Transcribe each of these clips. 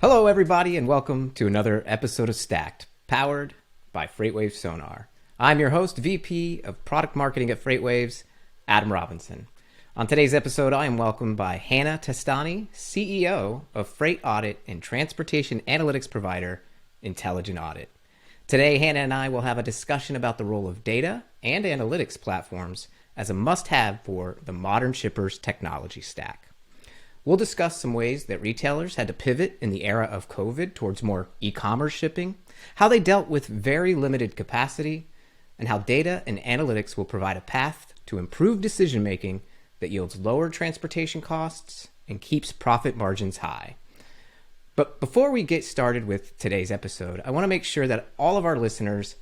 Hello, everybody, and welcome to another episode of Stacked, powered by FreightWaves SONAR. I'm your host, VP of Product Marketing at FreightWaves, Adam Robinson. On today's episode, I am welcomed by Hannah Testani, CEO of Freight Audit and Transportation Analytics provider, Intelligent Audit. Today, Hannah and I will have a discussion about the role of data and analytics platforms as a must-have for the modern shipper's technology stack. We'll discuss some ways that retailers had to pivot in the era of COVID towards more e-commerce shipping, how they dealt with very limited capacity, and how data and analytics will provide a path to improved decision-making that yields lower transportation costs and keeps profit margins high. But before we get started with today's episode, I want to make sure that all of our listeners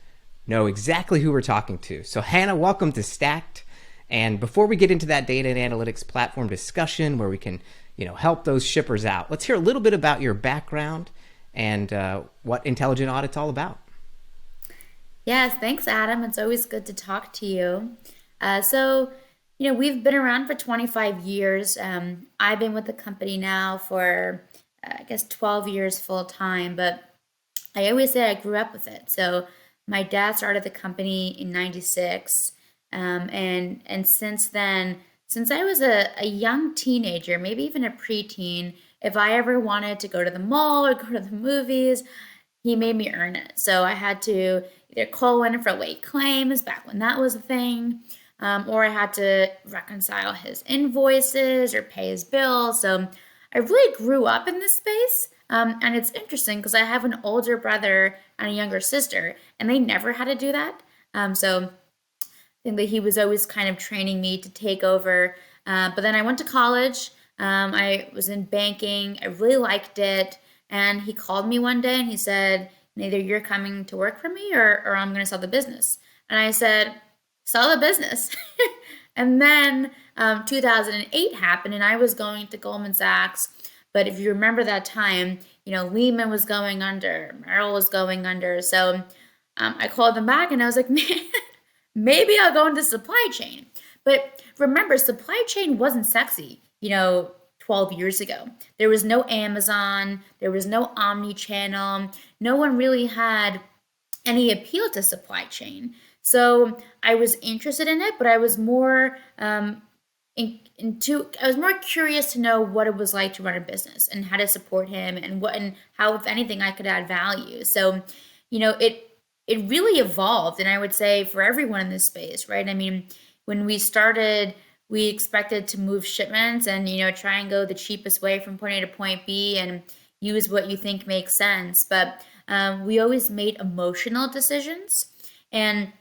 know exactly who we're talking to. So Hannah, welcome to Stacked. And before we get into that data and analytics platform discussion where we can help those shippers out, let's hear a little bit about your background and what Intelligent Audit's all about. Yes, thanks, Adam. It's always good to talk to you. We've been around for 25 years. I've been with the company now for, 12 years full time, but I always say I grew up with it. So my dad started the company in 96. And since then, since I was a young teenager, maybe even a preteen, if I ever wanted to go to the mall or go to the movies, he made me earn it. So I had to either call in for late claims back when that was a thing, or I had to reconcile his invoices or pay his bills. So I really grew up in this space. And it's interesting because I have an older brother and a younger sister, and they never had to do that. So I think that he was always kind of training me to take over. But then I went to college. I was in banking. I really liked it. And he called me one day and he said, either you're coming to work for me or I'm going to sell the business. And I said, sell the business. And then 2008 happened and I was going to Goldman Sachs. But if you remember that time, Lehman was going under, Merrill was going under. So I called them back and I was like, man, maybe I'll go into supply chain. But remember, supply chain wasn't sexy, 12 years ago. There was no Amazon. There was no omni-channel. No one really had any appeal to supply chain. So I was interested in it, but I was more I was more curious to know what it was like to run a business and how to support him and how, if anything, I could add value. So, it really evolved. And I would say for everyone in this space, right? I mean, when we started, we expected to move shipments and, try and go the cheapest way from point A to point B and use what you think makes sense. But we always made emotional decisions. And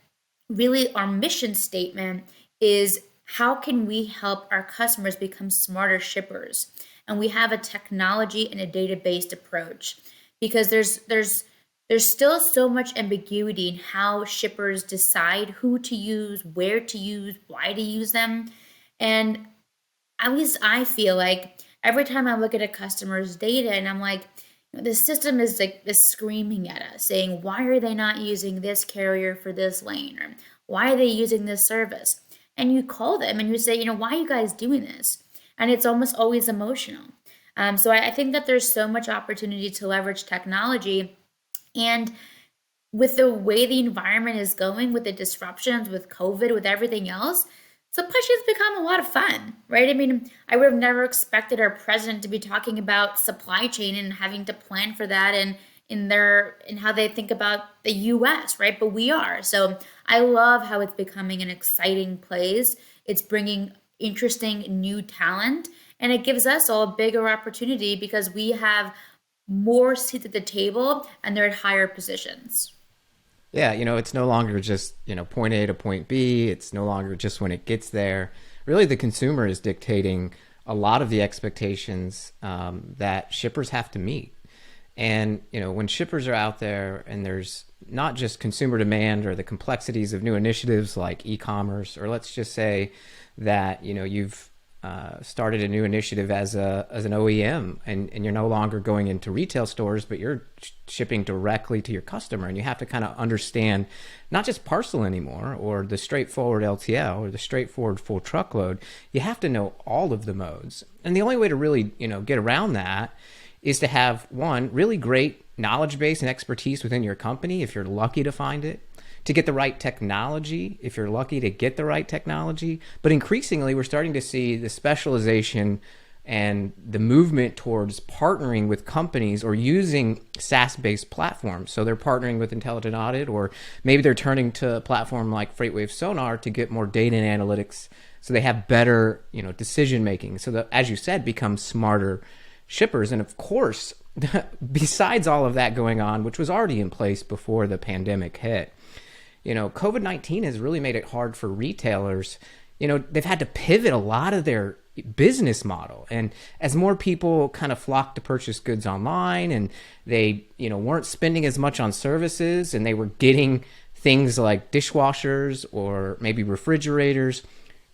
really our mission statement is how can we help our customers become smarter shippers? And we have a technology and a data-based approach because there's still so much ambiguity in how shippers decide who to use, where to use, why to use them. And at least I feel like every time I look at a customer's data and I'm like, the system is screaming at us saying, why are they not using this carrier for this lane? Or why are they using this service? And you call them and you say, why are you guys doing this? And it's almost always emotional. So I think that there's so much opportunity to leverage technology. And with the way the environment is going, with the disruptions, with COVID, with everything else, supply chain's become a lot of fun, right? I mean, I would have never expected our president to be talking about supply chain and having to plan for that and in how they think about the US, right? But we are. So I love how it's becoming an exciting place. It's bringing interesting new talent, and it gives us all a bigger opportunity because we have more seats at the table and they're at higher positions. Yeah, it's no longer just, point A to point B. It's no longer just when it gets there. Really, the consumer is dictating a lot of the expectations that shippers have to meet. And, when shippers are out there and there's not just consumer demand or the complexities of new initiatives like e-commerce, or let's just say that, you've started a new initiative as an OEM, and you're no longer going into retail stores, but you're shipping directly to your customer, and you have to kind of understand not just parcel anymore, or the straightforward LTL, or the straightforward full truckload. You have to know all of the modes, and the only way to really get around that is to have one, really great knowledge base and expertise within your company if you're lucky to find it, to get the right technology if you're lucky to get the right technology. But increasingly, we're starting to see the specialization and the movement towards partnering with companies or using SaaS-based platforms. So they're partnering with Intelligent Audit, or maybe they're turning to a platform like FreightWaves SONAR to get more data and analytics, so they have better, decision making. So that, as you said, become smarter shippers. And of course, besides all of that going on, which was already in place before the pandemic hit, COVID-19 has really made it hard for retailers. They've had to pivot a lot of their business model. And as more people kind of flocked to purchase goods online, and they, weren't spending as much on services, and they were getting things like dishwashers or maybe refrigerators,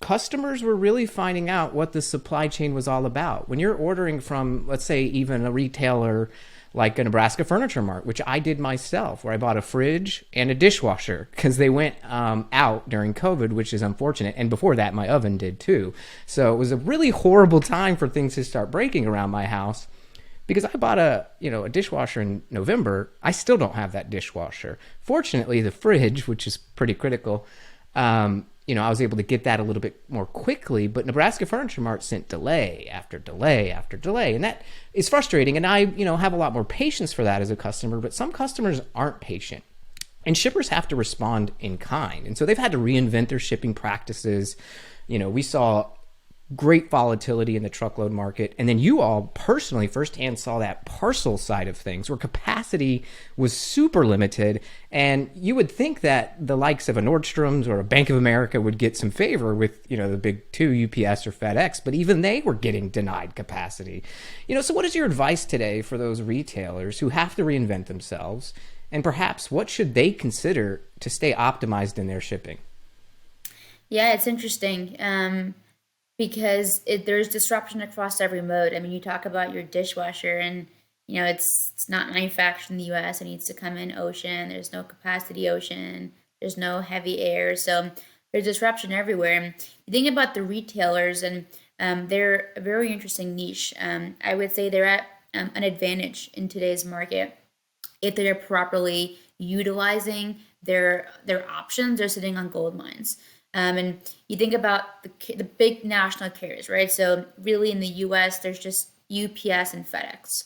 customers were really finding out what the supply chain was all about. When you're ordering from, let's say, even a retailer like a Nebraska Furniture Mart, which I did myself, where I bought a fridge and a dishwasher because they went out during COVID, which is unfortunate. And before that, my oven did too. So it was a really horrible time for things to start breaking around my house, because I bought a dishwasher in November. I still don't have that dishwasher. Fortunately, the fridge, which is pretty critical, I was able to get that a little bit more quickly, but Nebraska Furniture Mart sent delay after delay after delay. And that is frustrating. And I, have a lot more patience for that as a customer, but some customers aren't patient. And shippers have to respond in kind. And so they've had to reinvent their shipping practices. We saw great volatility in the truckload market. And then you all personally firsthand saw that parcel side of things, where capacity was super limited. And you would think that the likes of a Nordstrom's or a Bank of America would get some favor with, the big two, UPS or FedEx, but even they were getting denied capacity. So what is your advice today for those retailers who have to reinvent themselves? And perhaps what should they consider to stay optimized in their shipping? Yeah, it's interesting. Because there's disruption across every mode. I mean, you talk about your dishwasher, and it's not manufactured in the U.S. It needs to come in ocean. There's no capacity ocean. There's no heavy air. So there's disruption everywhere. And you think about the retailers, and they're a very interesting niche. I would say they're at an advantage in today's market if they're properly utilizing their options. They're sitting on gold mines. And you think about the big national carriers, right? So really in the U.S., there's just UPS and FedEx.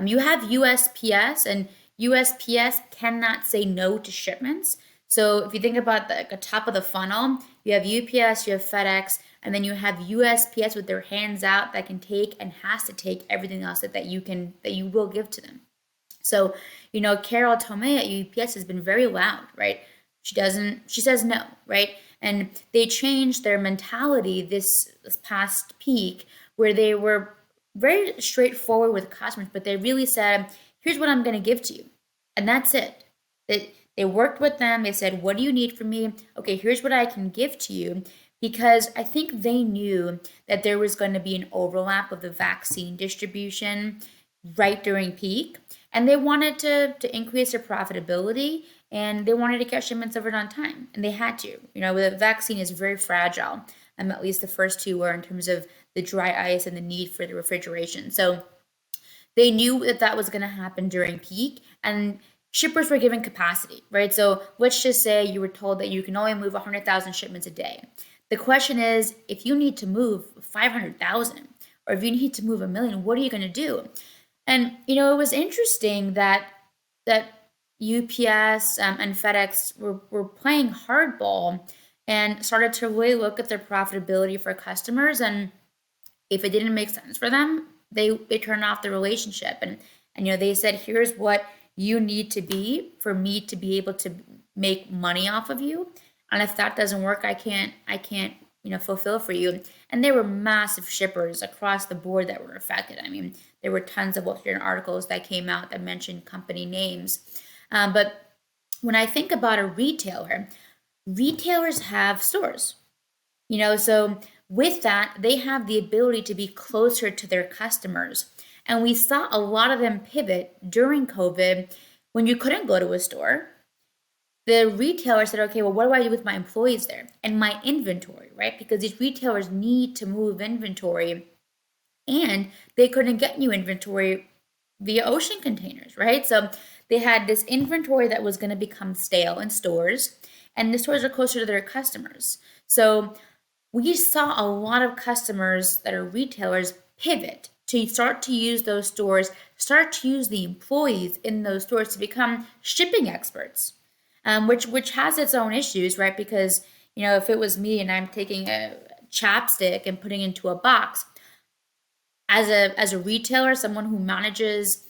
You have USPS, and USPS cannot say no to shipments. So if you think about the top of the funnel, you have UPS, you have FedEx, and then you have USPS with their hands out that can take and has to take everything else that you will give to them. So, Carol Tomei at UPS has been very loud, right? She says no, right? And they changed their mentality this past peak, where they were very straightforward with customers, but they really said, here's what I'm going to give to you. And that's it. They worked with them. They said, what do you need from me? Okay, here's what I can give to you. Because I think they knew that there was going to be an overlap of the vaccine distribution right during peak. And they wanted to increase their profitability, and they wanted to get shipments delivered on time, and they had to. The vaccine is very fragile, at least the first two were, in terms of the dry ice and the need for the refrigeration. So they knew that was going to happen during peak, and shippers were given capacity, right? So let's just say you were told that you can only move 100,000 shipments a day. The question is, if you need to move 500,000, or if you need to move 1 million, what are you going to do? And, it was interesting that UPS and FedEx were playing hardball and started to really look at their profitability for customers. And if it didn't make sense for them, they turned off the relationship. And they said, here's what you need to be for me to be able to make money off of you. And if that doesn't work, I can't fulfill for you. And there were massive shippers across the board that were affected. I mean, there were tons of different articles that came out that mentioned company names. But when I think about a retailer, retailers have stores, so with that, they have the ability to be closer to their customers. And we saw a lot of them pivot during COVID when you couldn't go to a store. The retailer said, okay, well, what do I do with my employees there and my inventory, right? Because these retailers need to move inventory, and they couldn't get new inventory via ocean containers, right? So they had this inventory that was going to become stale in stores, and the stores are closer to their customers. So we saw a lot of customers that are retailers pivot to start to use those stores, start to use the employees in those stores to become shipping experts, which has its own issues, right? Because if it was me and I'm taking a chapstick and putting it into a box, as a retailer, someone who manages,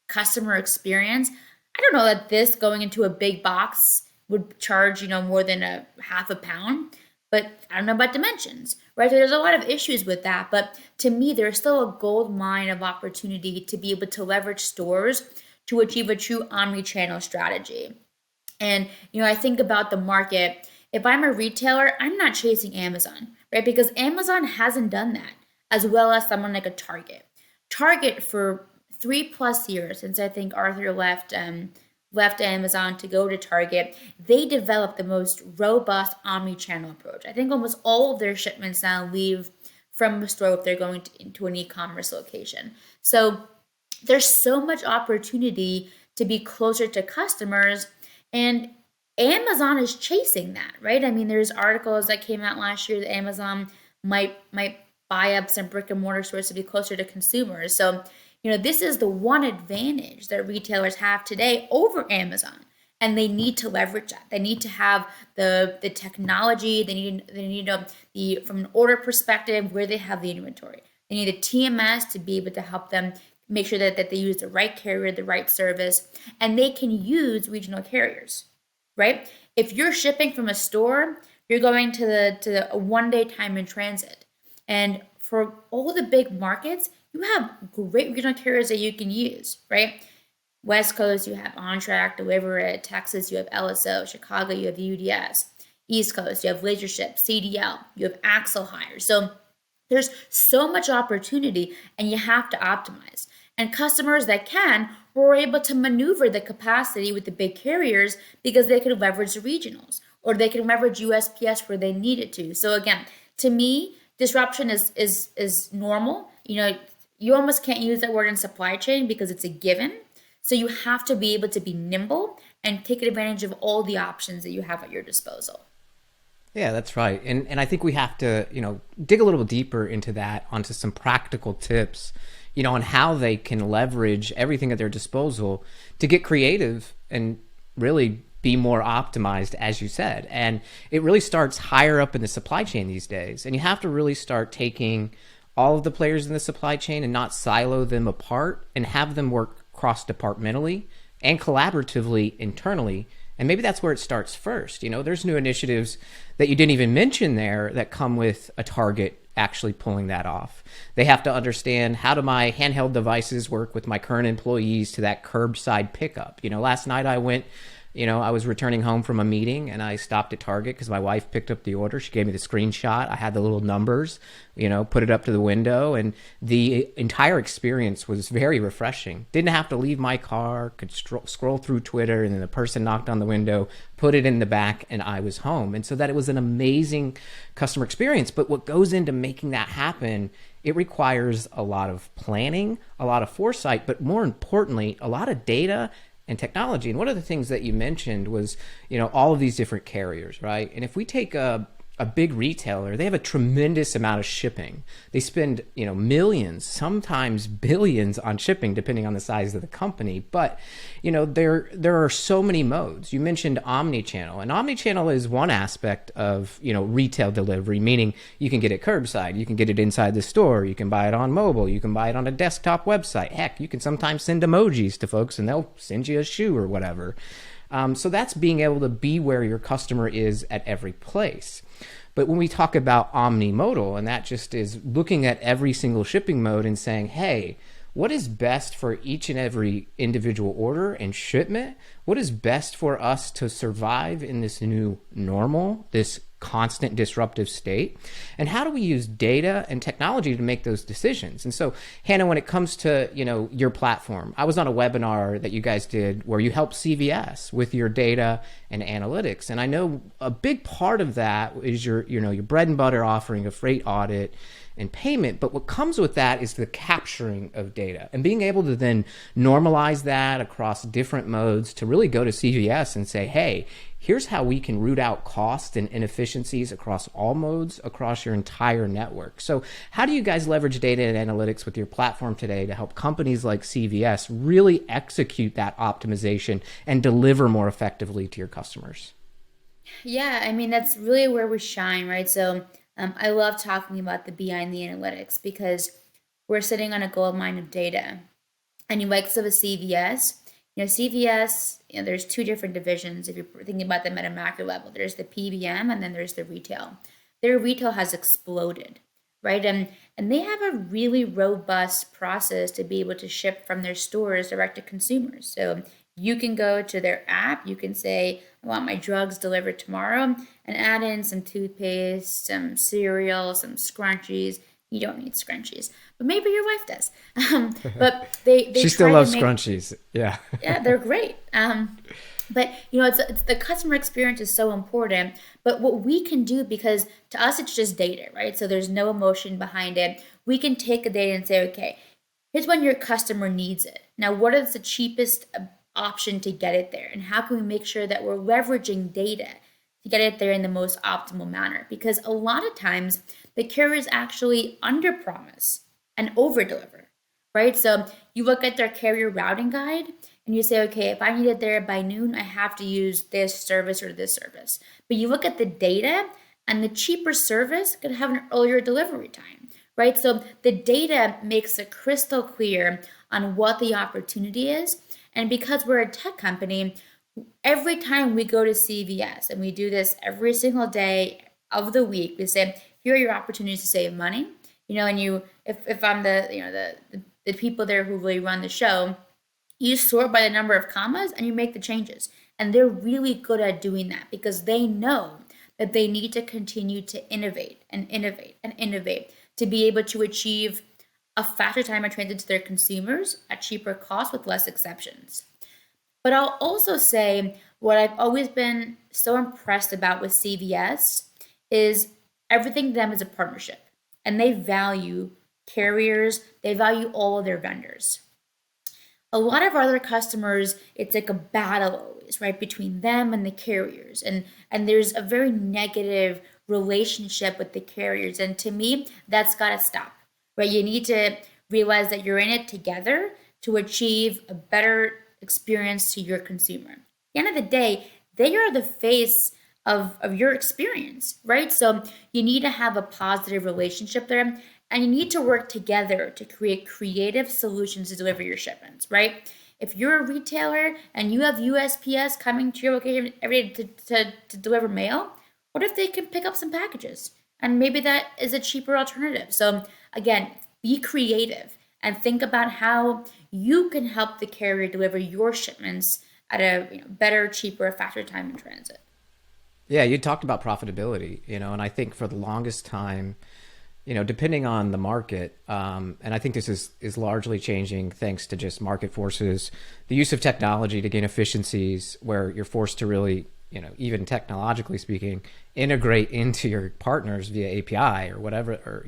customer experience, I don't know that this going into a big box would charge, more than a half a pound. But I don't know about dimensions, right? There's a lot of issues with that. But to me, there's still a gold mine of opportunity to be able to leverage stores to achieve a true omni-channel strategy. And, I think about the market. If I'm a retailer, I'm not chasing Amazon, right? Because Amazon hasn't done that as well as someone like a Target. Target for 3+ years since I think Arthur left Amazon to go to Target, they developed the most robust omni-channel approach. I think almost all of their shipments now leave from the store if they're going into an e-commerce location. So there's so much opportunity to be closer to customers, and Amazon is chasing that, right? I mean, there's articles that came out last year that Amazon might buy up some brick and mortar stores to be closer to consumers. So this is the one advantage that retailers have today over Amazon, and they need to leverage that. They need to have the technology. They need the from an order perspective where they have the inventory. They need the TMS to be able to help them make sure that they use the right carrier, the right service, and they can use regional carriers, right? If you're shipping from a store, you're going to a 1-day time in transit, and for all the big markets, you have great regional carriers that you can use, right? West Coast, you have OnTrack, Deliveroo. Texas, you have LSO. Chicago, you have UDS. East Coast, you have LaserShip, CDL. You have Axle Hire. So there's so much opportunity, and you have to optimize. And customers that can were able to maneuver the capacity with the big carriers because they could leverage the regionals, or they could leverage USPS where they needed to. So again, to me, disruption is normal. You almost can't use that word in supply chain because it's a given. So you have to be able to be nimble and take advantage of all the options that you have at your disposal. Yeah, that's right. And I think we have to, dig a little deeper into that, onto some practical tips, on how they can leverage everything at their disposal to get creative and really be more optimized, as you said. And it really starts higher up in the supply chain these days. And you have to really start taking all of the players in the supply chain and not silo them apart, and have them work cross-departmentally and collaboratively internally. And maybe that's where it starts first. There's new initiatives that you didn't even mention there that come with a Target actually pulling that off. They have to understand, how do my handheld devices work with my current employees to that curbside pickup? Last night I went, I was returning home from a meeting, and I stopped at Target because my wife picked up the order. She gave me the screenshot. I had the little numbers, put it up to the window, and the entire experience was very refreshing. Didn't have to leave my car, could scroll through Twitter, and then the person knocked on the window, put it in the back, and I was home. And so that it was an amazing customer experience. But what goes into making that happen, it requires a lot of planning, a lot of foresight, but more importantly, a lot of data and technology. And one of the things that you mentioned was, all of these different carriers, right? And if we take a big retailer, they have a tremendous amount of shipping. They spend, millions, sometimes billions on shipping, depending on the size of the company. But, there are so many modes. You mentioned omni-channel, and omni-channel is one aspect of, retail delivery, meaning you can get it curbside, you can get it inside the store, you can buy it on mobile, you can buy it on a desktop website. Heck, you can sometimes send emojis to folks and they'll send you a shoe or whatever. So that's being able to be where your customer is at every place. But when we talk about omni-modal, and that just is looking at every single shipping mode and saying, hey, what is best for each and every individual order and shipment? What is best for us to survive in this new normal, this constant disruptive state? And how do we use data and technology to make those decisions? And so, Hannah, when it comes to, your platform, I was on a webinar that you guys did where you helped CVS with your data and analytics. And I know a big part of that is your bread and butter offering of Freight Audit and payment. But what comes with that is the capturing of data and being able to then normalize that across different modes to really go to CVS and say, hey, here's how we can root out costs and inefficiencies across all modes across your entire network. So how do you guys leverage data and analytics with your platform today to help companies like CVS really execute that optimization and deliver more effectively to your customers? Yeah, I mean, that's really where we shine, right? So I love talking about the BI and the analytics because we're sitting on a gold mine of data. And you like of a CVS, CVS, there's two different divisions if you're thinking about them at a macro level. There's the PBM and then there's the retail. Their retail has exploded, right? And they have a really robust process to be able to ship from their stores direct to consumers. So you can go to their app, you can say, I want my drugs delivered tomorrow, and add in some toothpaste, some cereal, some scrunchies. You don't need scrunchies, but maybe your wife does. But they she still loves scrunchies. Yeah. Yeah, they're great. But it's the customer experience is so important. But what we can do, because to us it's just data, right? So there's no emotion behind it. We can take the data and say, okay, here's when your customer needs it. Now, what is the cheapest option to get it there, and how can we make sure that we're leveraging data to get it there in the most optimal manner? Because a lot of times the carriers actually underpromise and overdeliver, right? So you look at their carrier routing guide and you say, okay, if I need it there by noon, I have to use this service or this service. But you look at the data, and the cheaper service could have an earlier delivery time, right? So the data makes it crystal clear on what the opportunity is. And because we're a tech company, every time we go to CVS, and we do this every single day of the week, we say, here are your opportunities to save money. And if I'm the people there who really run the show, you sort by the number of commas and you make the changes. And they're really good at doing that because they know that they need to continue to innovate and innovate and innovate to be able to achieve a faster time of transit to their consumers at cheaper cost with less exceptions. But I'll also say what I've always been so impressed about with CVS is everything to them is a partnership. And they value carriers, they value all of their vendors. A lot of other customers, it's like a battle always, right, between them and the carriers. And there's a very negative relationship with the carriers. And to me, that's got to stop. Right, you need to realize that you're in it together to achieve a better experience to your consumer. At the end of the day, they are the face of your experience, right? So you need to have a positive relationship there, and you need to work together to create creative solutions to deliver your shipments, right? If you're a retailer and you have USPS coming to your location every day to deliver mail, what if they can pick up some packages? And maybe that is a cheaper alternative. So again, be creative and think about how you can help the carrier deliver your shipments at a better, cheaper, faster time in transit. Yeah, you talked about profitability, and I think for the longest time, depending on the market, and I think this is largely changing thanks to just market forces, the use of technology to gain efficiencies where you're forced to really, even technologically speaking, integrate into your partners via API or whatever, or,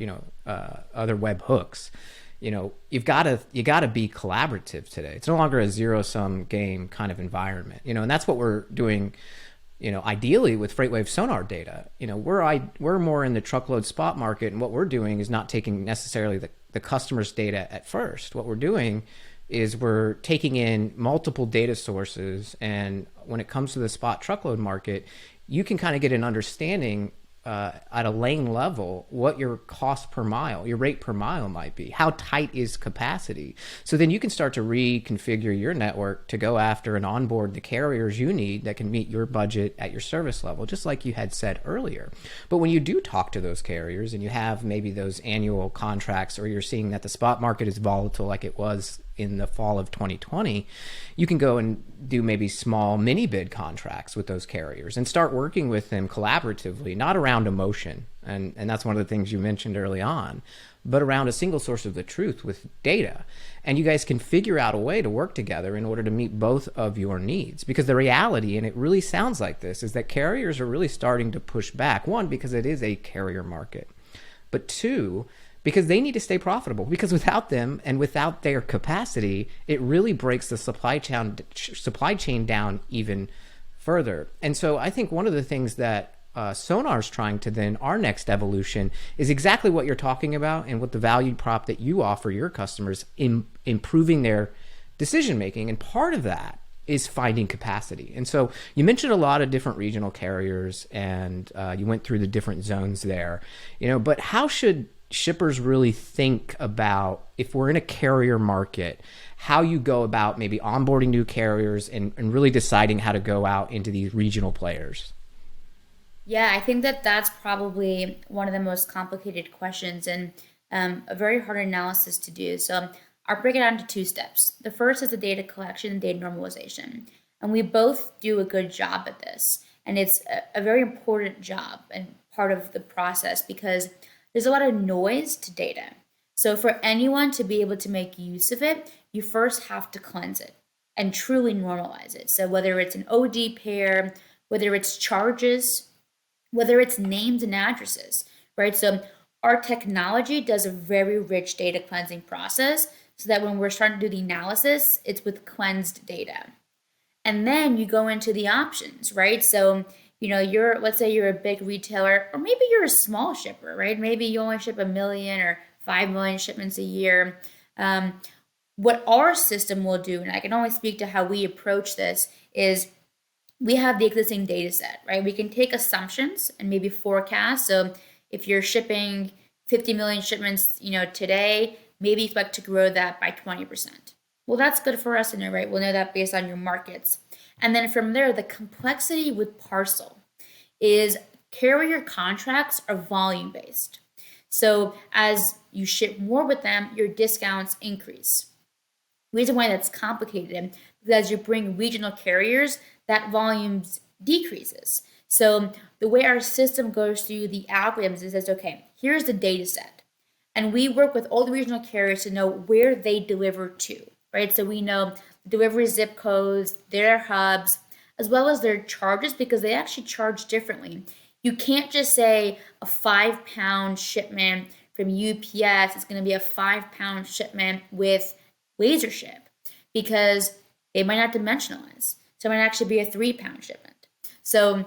other web hooks. You gotta be collaborative today. It's no longer a zero-sum game kind of environment, and that's what we're doing, ideally with FreightWaves SONAR data. We're more in the truckload spot market, and what we're doing is not taking necessarily the customer's data at first. What we're doing is we're taking in multiple data sources, and when it comes to the spot truckload market, you can kind of get an understanding at a lane level what your cost per mile, your rate per mile might be. How tight is capacity? So then you can start to reconfigure your network to go after and onboard the carriers you need that can meet your budget at your service level, just like you had said earlier. But when you do talk to those carriers and you have maybe those annual contracts, or you're seeing that the spot market is volatile like it was in the fall of 2020, you can go and do maybe small mini bid contracts with those carriers and start working with them collaboratively, not around emotion. And that's one of the things you mentioned early on, but around a single source of the truth with data. And you guys can figure out a way to work together in order to meet both of your needs. Because the reality, and it really sounds like this, is that carriers are really starting to push back. One, because it is a carrier market. But two, because they need to stay profitable. Because without them and without their capacity, it really breaks the supply chain down even further. And so I think one of the things that Sonar's trying to then, our next evolution, is exactly what you're talking about and what the value prop that you offer your customers in improving their decision making. And part of that is finding capacity. And so you mentioned a lot of different regional carriers, and you went through the different zones there, but how should shippers really think about, if we're in a carrier market, how you go about maybe onboarding new carriers and really deciding how to go out into these regional players? Yeah, I think that that's probably one of the most complicated questions and a very hard analysis to do. So I'll break it down to two steps. The first is the data collection and data normalization. And we both do a good job at this. And it's a very important job and part of the process because there's a lot of noise to data. So for anyone to be able to make use of it, you first have to cleanse it and truly normalize it. So whether it's an OD pair, whether it's charges, whether it's names and addresses, right? So our technology does a very rich data cleansing process so that when we're starting to do the analysis, it's with cleansed data. And then you go into the options, right? So, let's say you're a big retailer, or maybe you're a small shipper, right? Maybe you only ship 1 million or 5 million shipments a year. What our system will do, and I can only speak to how we approach this, is we have the existing data set, right? We can take assumptions and maybe forecast. So if you're shipping 50 million shipments, today, maybe expect to grow that by 20%. Well, that's good for us to know, right? We'll know that based on your markets. And then from there, the complexity with parcel is carrier contracts are volume based. So as you ship more with them, your discounts increase. The reason why that's complicated is as you bring regional carriers, that volumes decreases. So the way our system goes through the algorithms is, okay, here's the data set. And we work with all the regional carriers to know where they deliver to, right? So we know delivery zip codes, their hubs, as well as their charges, because they actually charge differently. You can't just say a 5-pound shipment from UPS is going to be a 5-pound shipment with LaserShip because they might not dimensionalize. So it might actually be a 3-pound shipment. So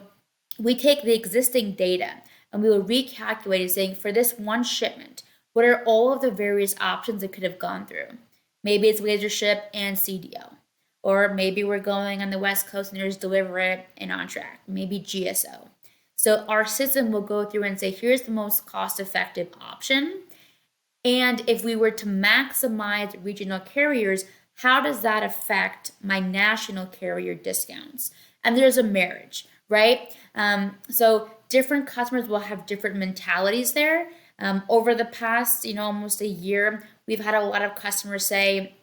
we take the existing data and we will recalculate it saying for this one shipment, what are all of the various options it could have gone through? Maybe it's LaserShip and CDO. Or maybe we're going on the West Coast and there's Deliver and On Track, maybe GSO. So our system will go through and say, here's the most cost-effective option. And if we were to maximize regional carriers, how does that affect my national carrier discounts? And there's a marriage, right? So different customers will have different mentalities there. Over the past, almost a year, we've had a lot of customers say,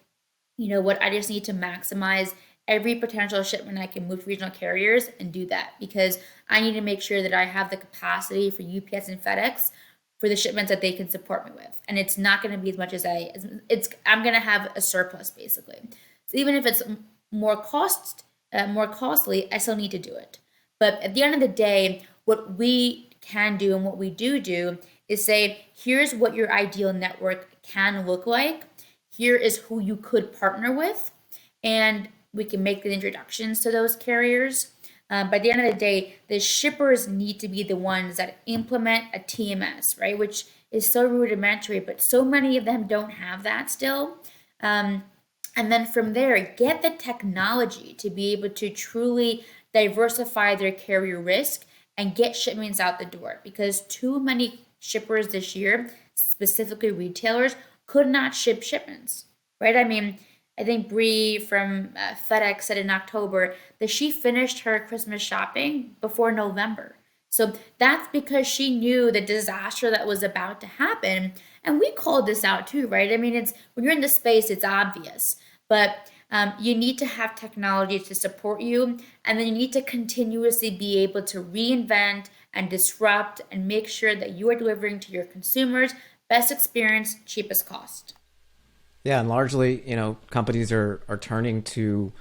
I just need to maximize every potential shipment I can move to regional carriers and do that because I need to make sure that I have the capacity for UPS and FedEx for the shipments that they can support me with. And it's not going to be as much as I'm going to have a surplus basically. So even if it's more costly, I still need to do it. But at the end of the day, what we can do and what we do is say, here's what your ideal network can look like. Here is who you could partner with. And we can make the introductions to those carriers. By the end of the day, the shippers need to be the ones that implement a TMS, right? Which is so rudimentary, but so many of them don't have that still. And then from there, get the technology to be able to truly diversify their carrier risk and get shipments out the door because too many shippers this year, specifically retailers, could not ship shipments, right? I think Bree from FedEx said in October that she finished her Christmas shopping before November. So that's because she knew the disaster that was about to happen. And we called this out too, right? It's when you're in the space, it's obvious. But you need to have technology to support you. And then you need to continuously be able to reinvent and disrupt and make sure that you are delivering to your consumers best experience, cheapest cost. Yeah, and largely, companies are turning to,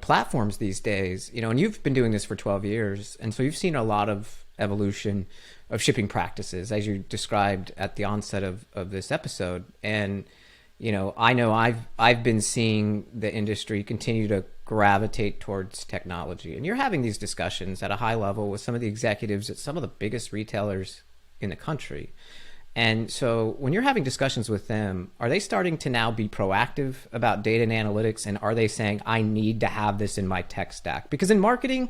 platforms these days, and you've been doing this for 12 years. And so you've seen a lot of evolution of shipping practices, as you described at the onset of this episode. And I know I've been seeing the industry continue to gravitate towards technology, and you're having these discussions at a high level with some of the executives at some of the biggest retailers in the country. And so when you're having discussions with them, are they starting to now be proactive about data and analytics? And are they saying, I need to have this in my tech stack? Because in marketing,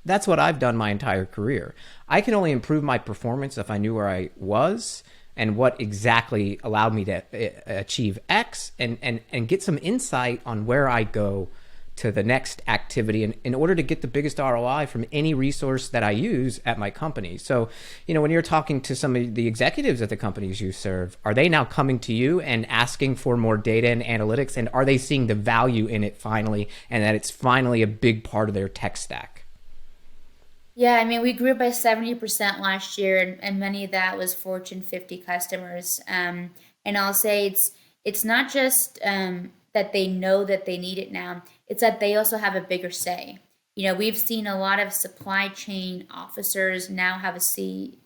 that's what I've done my entire career. I can only improve my performance if I knew where I was and what exactly allowed me to achieve X, and get some insight on where I go to the next activity in order to get the biggest ROI from any resource that I use at my company. So, when you're talking to some of the executives at the companies you serve, are they now coming to you and asking for more data and analytics? And are they seeing the value in it finally, and that it's finally a big part of their tech stack? Yeah, I mean, we grew by 70% last year, and many of that was Fortune 50 customers. And I'll say it's not just that they know that they need it now, it's that they also have a bigger say. We've seen a lot of supply chain officers now have a C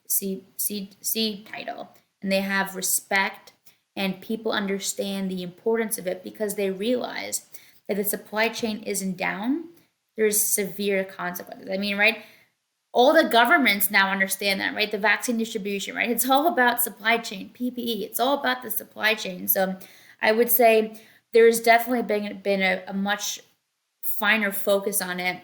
title, and they have respect, and people understand the importance of it because they realize that the supply chain isn't down, there's severe consequences. I mean, right? All the governments now understand that, right? The vaccine distribution, right? It's all about supply chain, PPE. It's all about the supply chain. So I would say there's definitely been a much finer focus on it.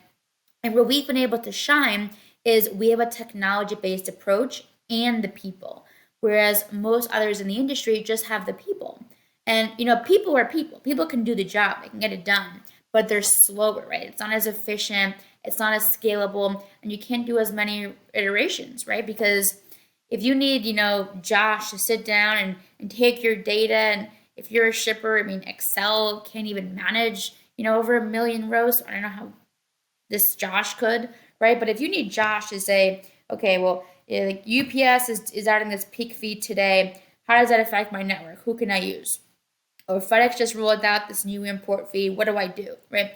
And where we've been able to shine is we have a technology-based approach and the people, whereas most others in the industry just have the people. And, people are people. People can do the job. They can get it done, but they're slower, right? It's not as efficient. It's not as scalable, and you can't do as many iterations, right? Because if you need, Josh to sit down and take your data, and if you're a shipper, I mean, Excel can't even manage, over 1 million rows. So I don't know how this Josh could, right? But if you need Josh to say, okay, well, like UPS is adding this peak fee today. How does that affect my network? Who can I use? Or FedEx just rolled out this new import fee. What do I do, right?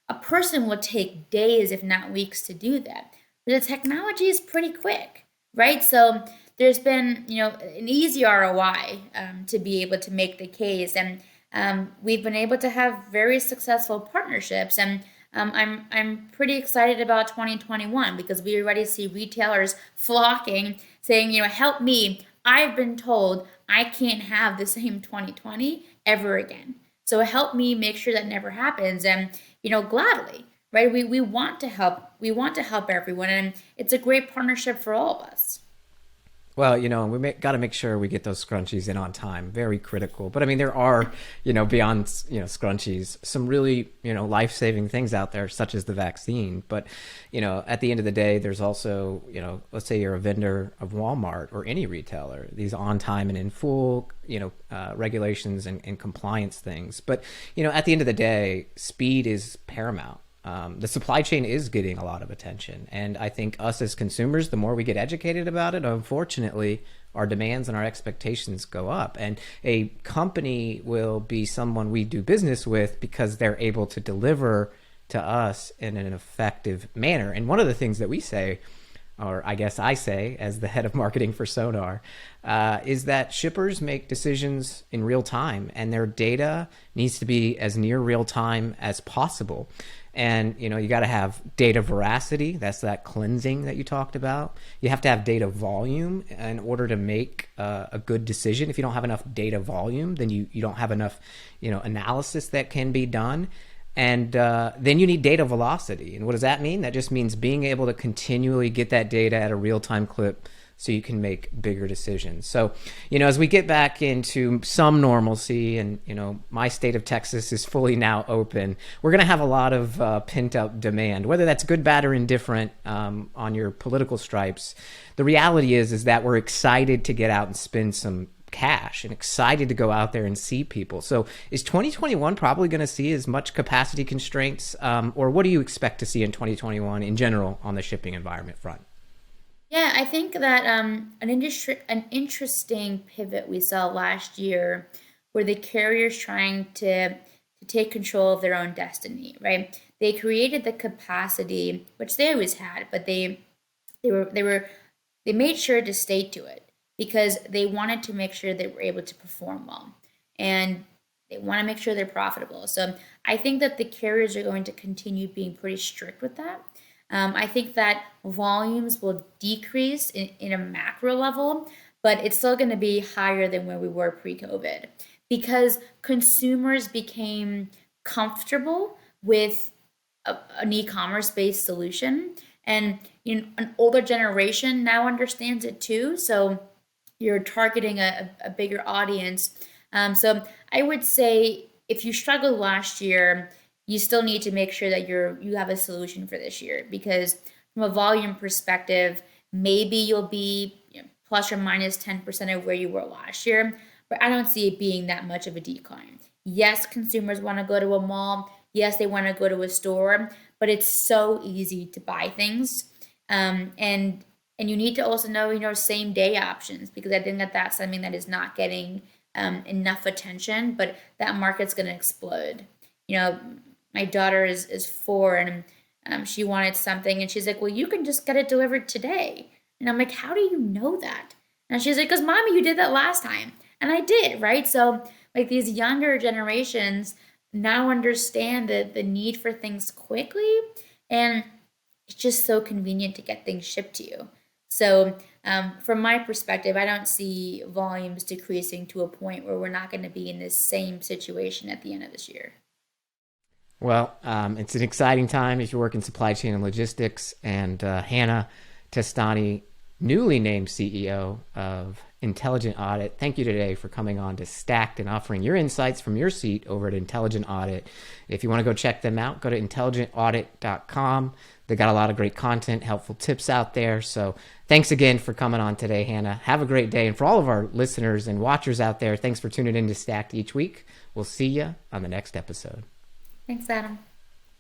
A person will take days, if not weeks, to do that. But the technology is pretty quick, right? So there's been, an easy ROI to be able to make the case, and we've been able to have very successful partnerships. And I'm pretty excited about 2021 because we already see retailers flocking, saying, help me. I've been told I can't have the same 2020 ever again. So help me make sure that never happens. And gladly, right? We want to help. We want to help everyone, and it's a great partnership for all of us. Well, we got to make sure we get those scrunchies in on time. Very critical. But I mean, there are, beyond, scrunchies, some really, life-saving things out there, such as the vaccine. But, at the end of the day, there's also, let's say you're a vendor of Walmart or any retailer, these on time and in full, regulations and compliance things. But, at the end of the day, speed is paramount. The supply chain is getting a lot of attention. And I think us as consumers, the more we get educated about it, unfortunately, our demands and our expectations go up. And a company will be someone we do business with because they're able to deliver to us in an effective manner. And one of the things that we say, or I guess I say as the head of marketing for Sonar, is that shippers make decisions in real time, and their data needs to be as near real time as possible. And, you got to have data veracity. That's that cleansing that you talked about. You have to have data volume in order to make a good decision. If you don't have enough data volume, then you don't have enough, analysis that can be done. And then you need data velocity. And what does that mean? That just means being able to continually get that data at a real-time clip so you can make bigger decisions. So, as we get back into some normalcy and, my state of Texas is fully now open, we're going to have a lot of pent-up demand, whether that's good, bad, or indifferent on your political stripes. The reality is that we're excited to get out and spend some cash and excited to go out there and see people. So is 2021 probably going to see as much capacity constraints, or what do you expect to see in 2021 in general on the shipping environment front? Yeah, I think that an interesting pivot we saw last year were the carriers trying to take control of their own destiny, right? They created the capacity, which they always had, but they were they made sure to stay to it because they wanted to make sure they were able to perform well. And they want to make sure they're profitable. So I think that the carriers are going to continue being pretty strict with that. I think that volumes will decrease in a macro level, but it's still going to be higher than where we were pre-COVID because consumers became comfortable with an e-commerce based solution, and an older generation now understands it too. So you're targeting a bigger audience. So I would say if you struggled last year, you still need to make sure that you have a solution for this year, because from a volume perspective, maybe you'll be plus or minus 10% of where you were last year, but I don't see it being that much of a decline. Yes, consumers want to go to a mall. Yes, they want to go to a store, but it's so easy to buy things. And you need to also know, same day options, because I think that that's something that is not getting enough attention, but that market's going to explode. My daughter is 4, and she wanted something, and she's like, well, you can just get it delivered today. And I'm like, how do you know that? And she's like, because mommy, you did that last time. And I did, right? So like these younger generations now understand the need for things quickly, and it's just so convenient to get things shipped to you. So from my perspective, I don't see volumes decreasing to a point where we're not going to be in this same situation at the end of this year. Well, it's an exciting time if you work in supply chain and logistics. And Hannah Testani, newly named CEO of Intelligent Audit, thank you today for coming on to Stacked and offering your insights from your seat over at Intelligent Audit. If you want to go check them out, go to intelligentaudit.com. They got a lot of great content, helpful tips out there. So thanks again for coming on today, Hannah. Have a great day. And for all of our listeners and watchers out there, thanks for tuning in to Stacked each week. We'll see you on the next episode. Thanks, Adam.